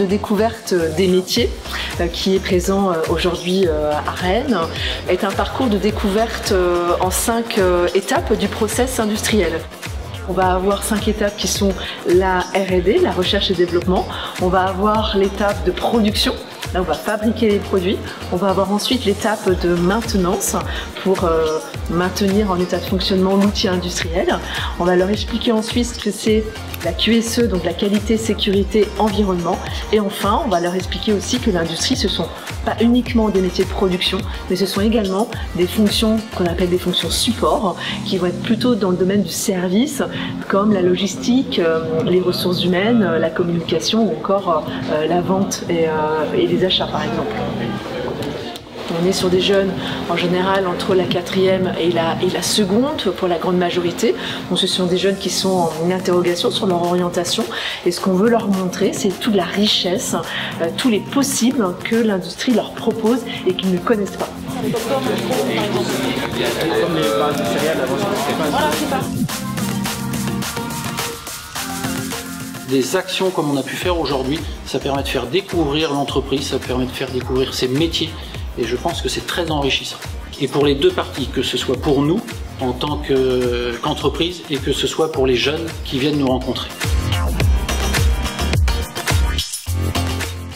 découverte des métiers qui est présent aujourd'hui à Rennes est un parcours de découverte en 5 étapes du process industriel. On va avoir 5 étapes qui sont la R&D, la recherche et développement. On va avoir l'étape de production. Là, on va fabriquer les produits. On va avoir ensuite l'étape de maintenance pour maintenir en état de fonctionnement l'outil industriel. On va leur expliquer ensuite ce que c'est la QSE, donc la qualité, sécurité, environnement. Et enfin, on va leur expliquer aussi que l'industrie, ce sont pas uniquement des métiers de production, mais ce sont également des fonctions qu'on appelle des fonctions support, qui vont être plutôt dans le domaine du service, comme la logistique, les ressources humaines, la communication ou encore la vente et les achats par exemple. On est sur des jeunes en général entre la 4e et la seconde pour la grande majorité. Donc, ce sont des jeunes qui sont en interrogation sur leur orientation et ce qu'on veut leur montrer, c'est toute la richesse, tous les possibles que l'industrie leur propose et qu'ils ne connaissent pas. Des actions comme on a pu faire aujourd'hui, ça permet de faire découvrir l'entreprise, ça permet de faire découvrir ses métiers. Et je pense que c'est très enrichissant. Et pour les deux parties, que ce soit pour nous en tant qu'entreprise et que ce soit pour les jeunes qui viennent nous rencontrer.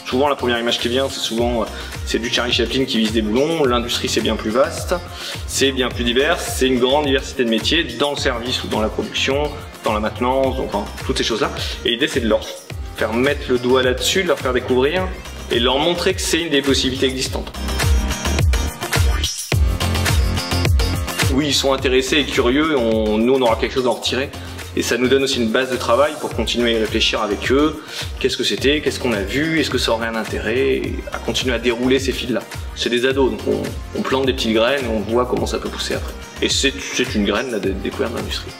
Souvent la première image qui vient, c'est du Charlie Chaplin qui vise des boulons. L'industrie c'est bien plus vaste, c'est bien plus divers, c'est une grande diversité de métiers dans le service ou dans la production, dans la maintenance, donc enfin, toutes ces choses-là. Et l'idée c'est de leur faire mettre le doigt là-dessus, de leur faire découvrir et leur montrer que c'est une des possibilités existantes. Oui, ils sont intéressés et curieux, nous on aura quelque chose à en retirer. Et ça nous donne aussi une base de travail pour continuer à y réfléchir avec eux. Qu'est-ce que c'était, qu'est-ce qu'on a vu, est-ce que ça aurait un intérêt, et à continuer à dérouler ces fils-là. C'est des ados, donc on plante des petites graines et on voit comment ça peut pousser après. Et c'est une graine, la découverte de l'industrie.